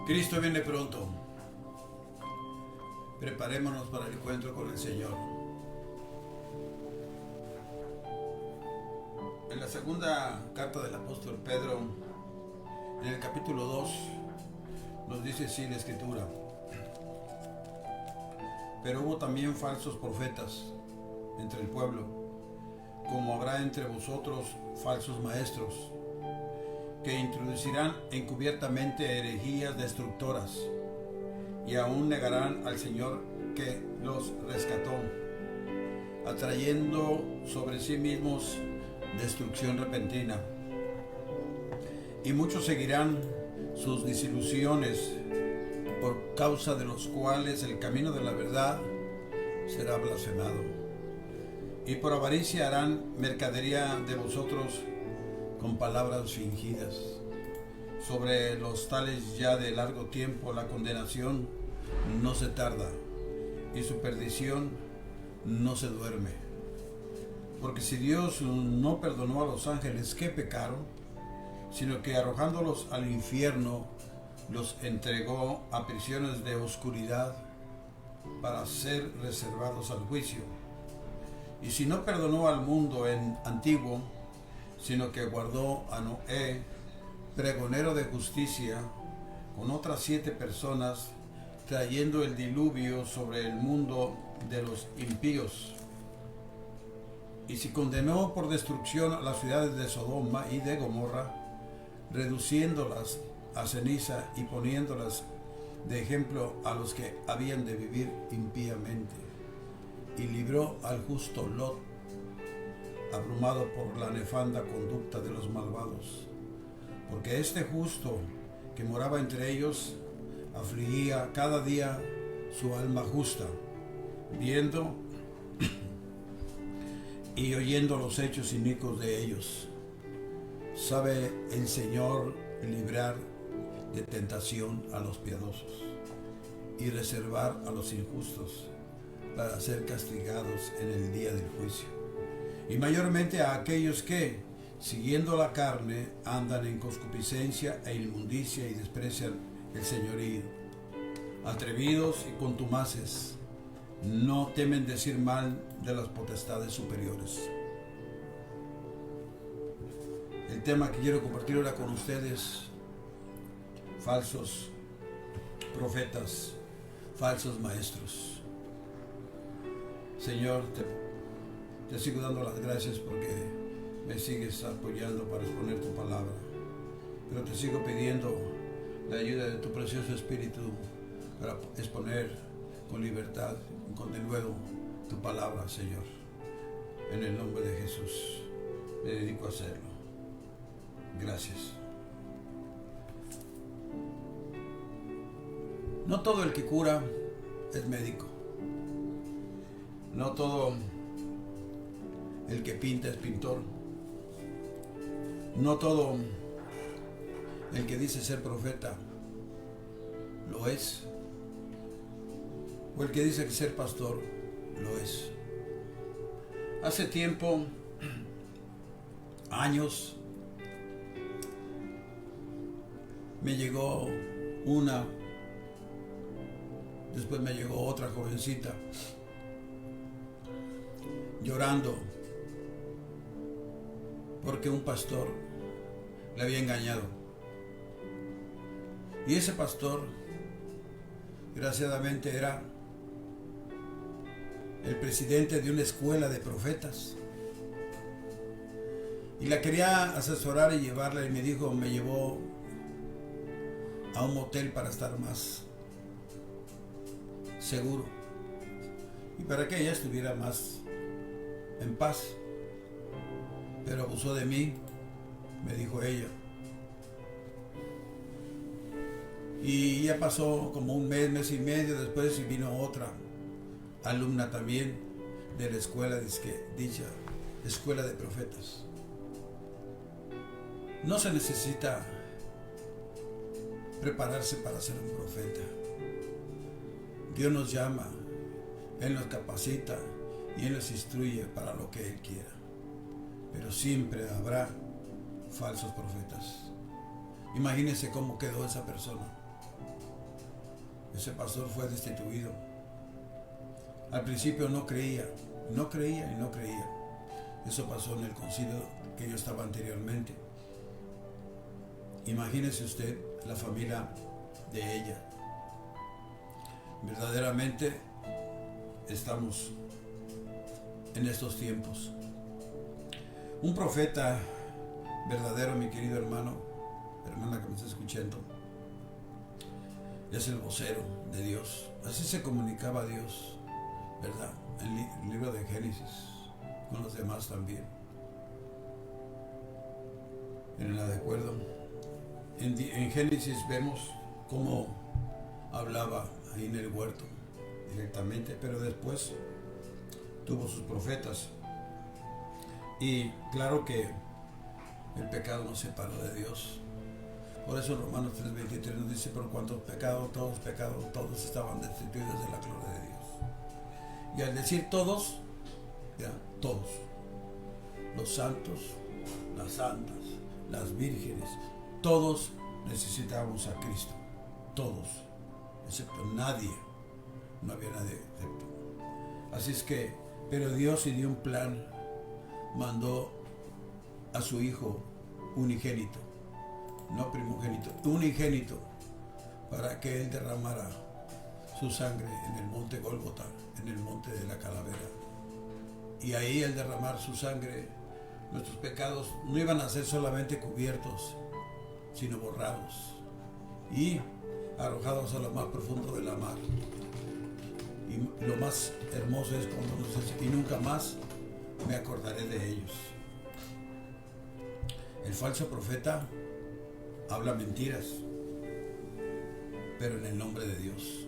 Cristo viene pronto. Preparémonos para el encuentro con el Señor. En la segunda carta del apóstol Pedro, en el capítulo 2, nos dice así la Escritura: pero hubo también falsos profetas entre el pueblo, como habrá entre vosotros falsos maestros, que introducirán encubiertamente herejías destructoras, y aún negarán al Señor que los rescató, atrayendo sobre sí mismos destrucción repentina. Y muchos seguirán sus disilusiones, por causa de los cuales el camino de la verdad será blasfemado. Y por avaricia harán mercadería de vosotros con palabras fingidas. Sobre los tales ya de largo tiempo la condenación no se tarda, y su perdición no se duerme. Porque si Dios no perdonó a los ángeles que pecaron, sino que arrojándolos al infierno, los entregó a prisiones de oscuridad para ser reservados al juicio. Y si no perdonó al mundo antiguo, sino que guardó a Noé, pregonero de justicia, con otras 7 personas, trayendo el diluvio sobre el mundo de los impíos. Y si condenó por destrucción a las ciudades de Sodoma y de Gomorra, reduciéndolas a ceniza y poniéndolas de ejemplo a los que habían de vivir impíamente, y libró al justo Lot, abrumado por la nefanda conducta de los malvados, porque este justo que moraba entre ellos afligía cada día su alma justa, viendo y oyendo los hechos inicuos de ellos. Sabe el Señor librar de tentación a los piadosos y reservar a los injustos para ser castigados en el día del juicio. Y mayormente a aquellos que, siguiendo la carne, andan en concupiscencia e inmundicia y desprecian el señorío. Atrevidos y contumaces, no temen decir mal de las potestades superiores. El tema que quiero compartir ahora con ustedes: falsos profetas, falsos maestros. Señor, te sigo dando las gracias porque me sigues apoyando para exponer tu palabra, pero te sigo pidiendo la ayuda de tu precioso Espíritu para exponer con libertad y con denuedo tu palabra, Señor. En el nombre de Jesús me dedico a hacerlo. Gracias. No todo el que cura es médico. No todo el que pinta es pintor. No todo el que dice ser profeta lo es. O el que dice que ser pastor lo es. Hace tiempo, años, me llegó una, después me llegó otra jovencita, llorando porque un pastor le había engañado. Y ese pastor, desgraciadamente, era el presidente de una escuela de profetas. Y la quería asesorar y llevarla, y me llevó a un motel para estar más seguro y para que ella estuviera más en paz. Pero abusó de mí, me dijo ella. Y ya pasó como un mes, mes y medio después, y vino otra alumna también de la escuela, dicha escuela de profetas. No se necesita prepararse para ser un profeta. Dios nos llama, Él nos capacita y Él nos instruye para lo que Él quiera. Pero siempre habrá falsos profetas. Imagínense cómo quedó esa persona. Ese pastor fue destituido. Al principio no creía. Eso pasó en el concilio que yo estaba anteriormente. Imagínese usted la familia de ella. Verdaderamente estamos en estos tiempos. Un profeta verdadero, mi querido hermano, hermana que me está escuchando, es el vocero de Dios. Así se comunicaba a Dios, ¿verdad? El libro de Génesis, con los demás también. En la de acuerdo. En Génesis vemos cómo hablaba ahí en el huerto directamente, pero después tuvo sus profetas. Y claro que el pecado nos separó de Dios. Por eso Romanos 3:23 nos dice: por cuanto pecados, todos estaban destituidos de la gloria de Dios. Y al decir todos, ya, todos, los santos, las santas, las vírgenes, todos necesitábamos a Cristo, todos, excepto nadie, no había nadie excepto. Así es que, pero Dios y dio un plan, mandó a su Hijo unigénito, no primogénito, unigénito, para que Él derramara su sangre en el monte Gólgota, en el monte de la calavera. Y ahí, al derramar su sangre, nuestros pecados no iban a ser solamente cubiertos, sino borrados y arrojados a lo más profundo de la mar. Y lo más hermoso es cuando nos dice: y nunca más me acordaré de ellos. El falso profeta habla mentiras, pero en el nombre de Dios.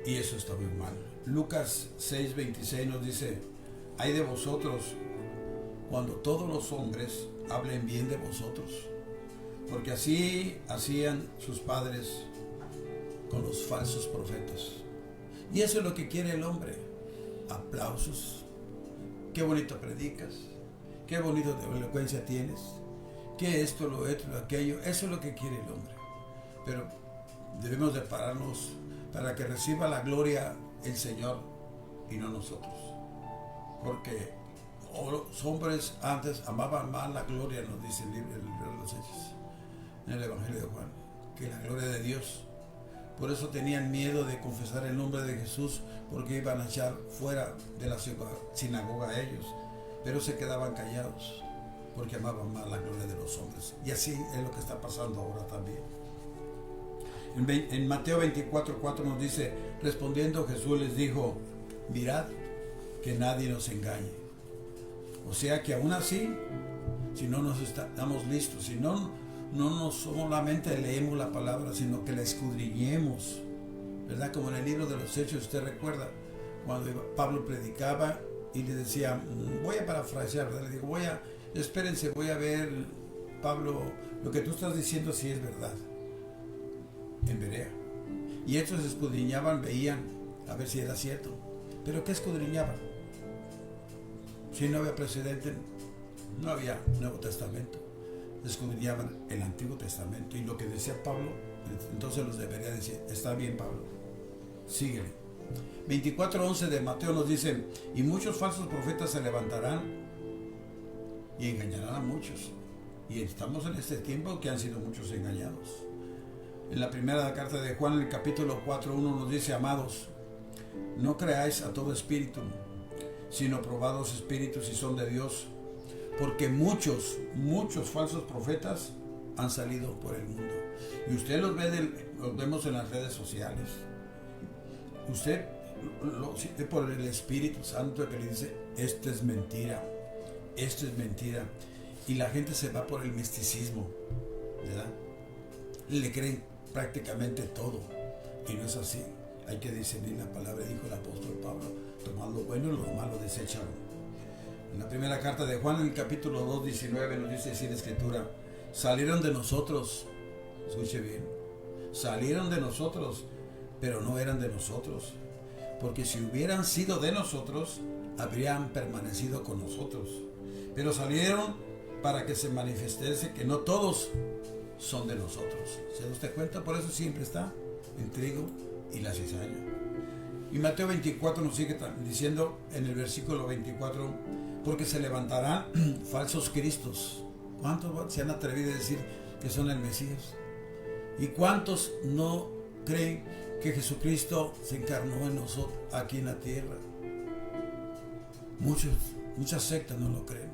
Y eso está muy mal. Lucas 6:26 nos dice: ay de vosotros cuando todos los hombres hablen bien de vosotros, porque así hacían sus padres con los falsos profetas. Y eso es lo que quiere el hombre: aplausos. Qué bonito predicas, qué bonito de elocuencia tienes, qué esto, lo otro, lo aquello. Eso es lo que quiere el hombre. Pero debemos de pararnos para que reciba la gloria el Señor y no nosotros. Porque los hombres antes amaban más la gloria, nos dice el libro de los Hechos, en el Evangelio de Juan, que la gloria de Dios. Por eso tenían miedo de confesar el nombre de Jesús, porque iban a echar fuera de la sinagoga a ellos. Pero se quedaban callados, porque amaban más la gloria de los hombres. Y así es lo que está pasando ahora también. En Mateo 24:4 nos dice: respondiendo Jesús les dijo: mirad que nadie nos engañe. O sea que aún así, si no nos estamos listos, si no solamente leemos la palabra, sino que la escudriñemos, ¿verdad? Como en el libro de los Hechos, usted recuerda cuando Pablo predicaba y le decía, voy a parafrasear, ¿verdad? Le digo, espérense, voy a ver, Pablo, lo que tú estás diciendo si es verdad, en Berea. Y estos escudriñaban, veían a ver si era cierto. ¿Pero qué escudriñaban? Si no había precedente, no había Nuevo Testamento. Escudriñaban el Antiguo Testamento, y lo que decía Pablo, entonces los debería decir: está bien, Pablo, síguele. 24:11 de Mateo nos dice: y muchos falsos profetas se levantarán y engañarán a muchos. Y estamos en este tiempo que han sido muchos engañados. En la primera carta de Juan, en el capítulo 4:1 nos dice: amados, no creáis a todo espíritu, sino probad los espíritus si son de Dios, porque muchos falsos profetas han salido por el mundo. Y usted los vemos en las redes sociales. Usted lo siente por el Espíritu Santo que le dice: esto es mentira, esto es mentira. Y la gente se va por el misticismo, ¿verdad? Le creen prácticamente todo, y no es así. Hay que discernir la palabra, dijo el apóstol Pablo: tomad lo bueno y lo malo desechado. En la primera carta de Juan, en el capítulo 2:19 nos dice así la Escritura: salieron de nosotros, escuche bien, salieron de nosotros, pero no eran de nosotros, porque si hubieran sido de nosotros, habrían permanecido con nosotros. Pero salieron para que se manifestase que no todos son de nosotros. ¿Se da usted cuenta? Por eso siempre está el trigo y la cizaña. Y Mateo 24 nos sigue diciendo en el versículo 24, porque se levantarán falsos cristos. ¿Cuántos se han atrevido a decir que son el Mesías? ¿Y cuántos no creen que Jesucristo se encarnó en nosotros aquí en la tierra? Muchas sectas no lo creen.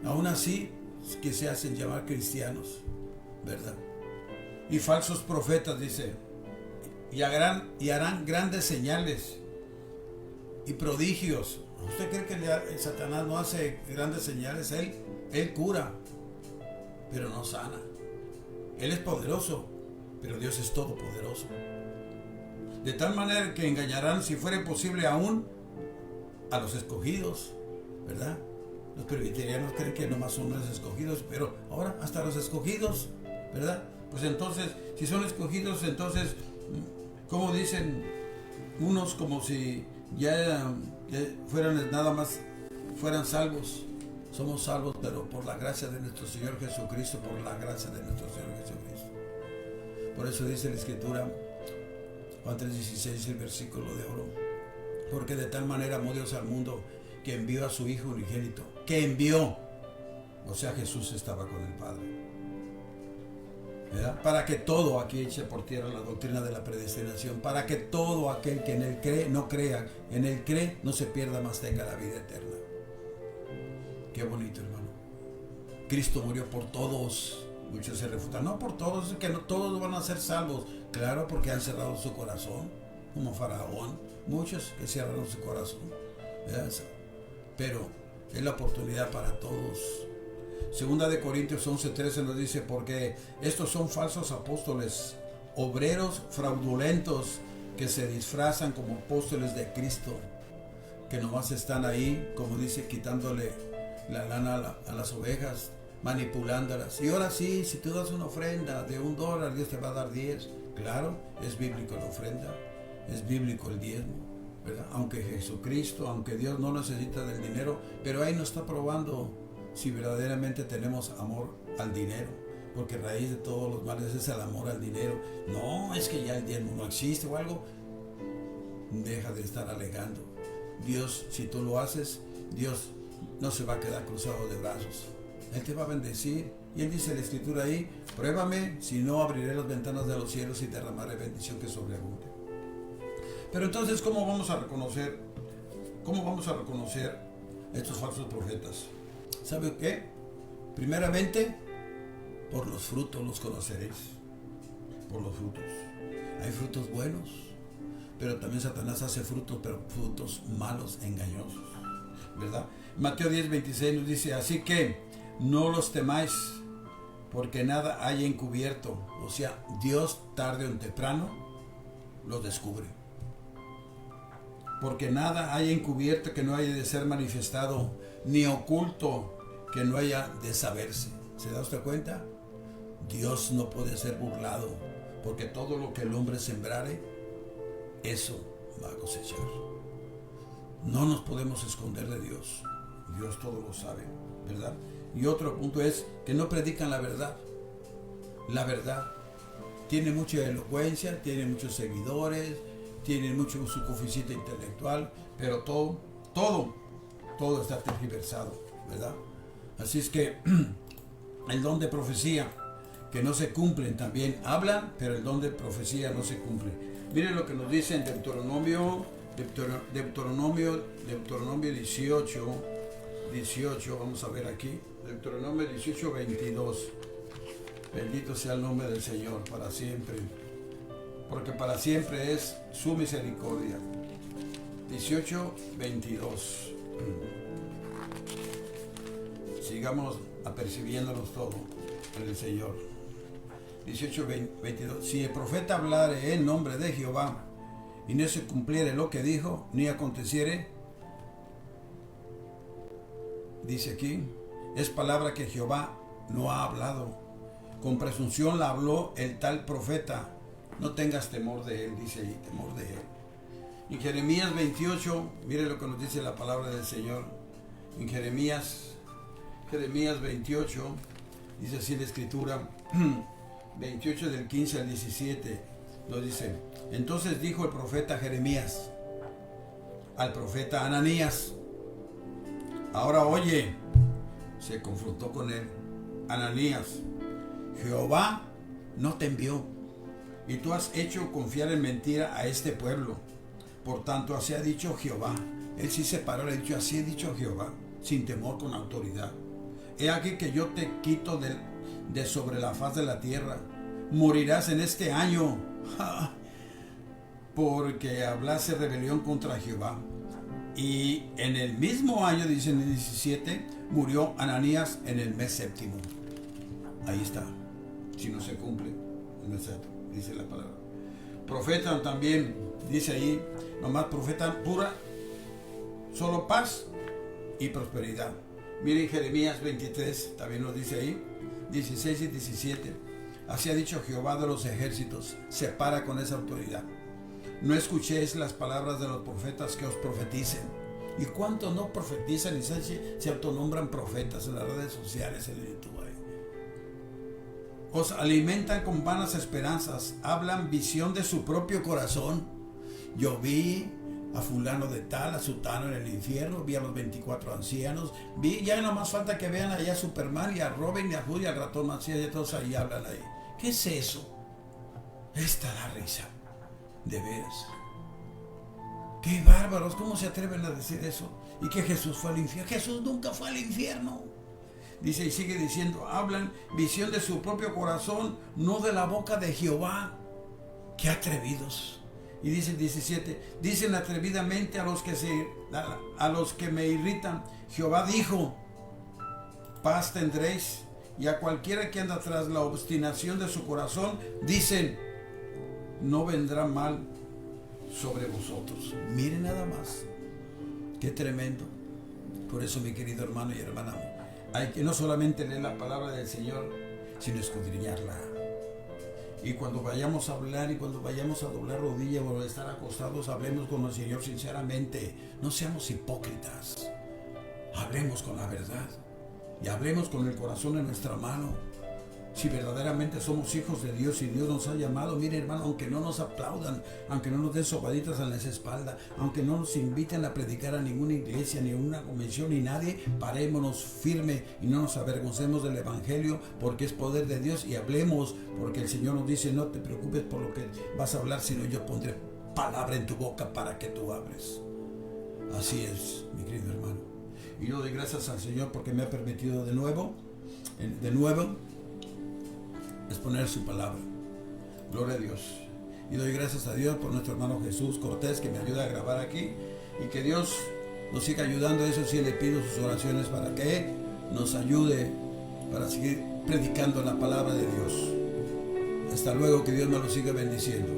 Aún así, que se hacen llamar cristianos, ¿verdad? Y falsos profetas, dice, y harán grandes señales y prodigios. ¿Usted cree que Satanás no hace grandes señales? Él cura, pero no sana. Él es poderoso, pero Dios es todopoderoso. De tal manera que engañarán, si fuera posible, aún a los escogidos, ¿verdad? Los presbiterianos creen que nomás son los escogidos, pero ahora hasta los escogidos, ¿verdad? Pues entonces, si son escogidos, entonces, ¿cómo dicen unos? Como si ya fueran nada más, fueran salvos. Somos salvos, pero por la gracia de nuestro Señor Jesucristo, por la gracia de nuestro Señor Jesucristo. Por eso dice la Escritura, Juan 3:16, el versículo de oro, porque de tal manera amó Dios al mundo, que envió a su Hijo unigénito, que envió, o sea, Jesús estaba con el Padre, ¿verdad? Para que todo, aquí eche por tierra la doctrina de la predestinación, para que todo aquel que en él cree, no crea, en él cree, no se pierda, mas tenga la vida eterna. Qué bonito, hermano. Cristo murió por todos. Muchos se refutan, no por todos, es que no todos van a ser salvos. Claro, porque han cerrado su corazón, como Faraón, muchos que cerraron su corazón, ¿verdad? Pero es la oportunidad para todos. Segunda de Corintios 11:13 nos dice, porque estos son falsos apóstoles, obreros fraudulentos, que se disfrazan como apóstoles de Cristo, que nomás están ahí, como dice, quitándole la lana a las ovejas, manipulándolas. Y ahora sí, si tú das una ofrenda de $1, Dios te va a dar 10. Claro, es bíblico la ofrenda, es bíblico el diezmo, ¿verdad? Aunque Jesucristo, aunque Dios no necesita del dinero, pero ahí nos está probando si verdaderamente tenemos amor al dinero, porque raíz de todos los males es el amor al dinero. No, es que ya el diezmo no existe o algo. Deja de estar alegando. Dios, si tú lo haces, Dios no se va a quedar cruzado de brazos. Él te va a bendecir. Y Él dice en la Escritura ahí, pruébame, si no abriré las ventanas de los cielos y derramaré bendición que sobreabunde. Pero entonces, ¿cómo vamos a reconocer estos falsos profetas? ¿Sabe qué? Primeramente, por los frutos los conoceréis. Por los frutos. Hay frutos buenos, pero también Satanás hace frutos, pero frutos malos, engañosos, ¿verdad? Mateo 10:26 nos dice, así que no los temáis, porque nada hay encubierto. O sea, Dios tarde o temprano los descubre. Porque nada hay encubierto que no haya de ser manifestado, ni oculto que no haya de saberse. ¿Se da usted cuenta? Dios no puede ser burlado, porque todo lo que el hombre sembrare, eso va a cosechar. No nos podemos esconder de Dios. Dios todo lo sabe, ¿verdad? Y otro punto es que no predican la verdad. La verdad tiene mucha elocuencia, tiene muchos seguidores, tiene mucho su coeficiente intelectual, pero todo está tergiversado, ¿verdad? Así es que el don de profecía, que no se cumplen, también hablan, pero el don de profecía no se cumple. Miren lo que nos dice en Deuteronomio 18, vamos a ver aquí, Deuteronomio 18:22. Bendito sea el nombre del Señor para siempre, porque para siempre es su misericordia. 18:22. Sigamos apercibiéndonos todo en el Señor. 18:22. Si el profeta hablare en nombre de Jehová y no se cumpliere lo que dijo, ni aconteciere, dice aquí, es palabra que Jehová no ha hablado. Con presunción la habló el tal profeta. No tengas temor de él, dice ahí, temor de él. En Jeremías 28, mire lo que nos dice la palabra del Señor. En Jeremías 28, dice así la Escritura, 28 del 15 al 17, nos dice: entonces dijo el profeta Jeremías al profeta Ananías: ahora oye. Se confrontó con él. Ananías, Jehová no te envió, y tú has hecho confiar en mentira a este pueblo. Por tanto, así ha dicho Jehová. Él sí se paró, le ha dicho: así ha dicho Jehová, sin temor, con autoridad. He aquí que yo te quito de sobre la faz de la tierra. Morirás en este año, porque hablase rebelión contra Jehová. Y en el mismo año, dice en el 17, murió Ananías en el mes séptimo. Ahí está. Si no se cumple, en el séptimo, dice la palabra. Profeta también, dice ahí, nomás profeta pura, solo paz y prosperidad. Miren Jeremías 23, también lo dice ahí, 16 y 17. Así ha dicho Jehová de los ejércitos: se para con esa autoridad. No escuchéis las palabras de los profetas que os profeticen. ¿Y cuántos no profetizan y se autonombran profetas en las redes sociales, en YouTube? Os alimentan con vanas esperanzas, hablan visión de su propio corazón. Yo vi a fulano de tal, a sutano en el infierno, vi a los 24 ancianos, vi, ya no más falta que vean allá a Superman y a Robin y a Hood y al ratón Macías, y todos ahí hablan ahí. ¿Qué es eso? Esta da risa. De veras. Qué bárbaros, ¿cómo se atreven a decir eso? Y que Jesús fue al infierno. Jesús nunca fue al infierno. Dice y sigue diciendo: hablan visión de su propio corazón, no de la boca de Jehová. Qué atrevidos. Y dice el 17: dicen atrevidamente a los que me irritan: Jehová dijo, paz tendréis. Y a cualquiera que anda tras la obstinación de su corazón, dicen: no vendrá mal sobre vosotros. Miren nada más. Qué tremendo. Por eso, mi querido hermano y hermana, hay que no solamente leer la palabra del Señor, sino escudriñarla. Y cuando vayamos a hablar y cuando vayamos a doblar rodillas o a estar acostados, hablemos con el Señor sinceramente. No seamos hipócritas. Hablemos con la verdad. Y hablemos con el corazón en nuestra mano. Si verdaderamente somos hijos de Dios y Dios nos ha llamado, mire hermano, aunque no nos aplaudan, aunque no nos den sobaditas en la espalda, aunque no nos inviten a predicar a ninguna iglesia, ni a una convención, ni nadie, parémonos firme y no nos avergoncemos del Evangelio, porque es poder de Dios, y hablemos, porque el Señor nos dice: no te preocupes por lo que vas a hablar, sino yo pondré palabra en tu boca para que tú hables. Así es, mi querido hermano. Y yo doy gracias al Señor porque me ha permitido de nuevo exponer su palabra. Gloria a Dios. Y doy gracias a Dios por nuestro hermano Jesús Cortés, que me ayuda a grabar aquí, y que Dios nos siga ayudando. Eso sí, le pido sus oraciones para que nos ayude para seguir predicando la palabra de Dios. Hasta luego, que Dios me lo siga bendiciendo.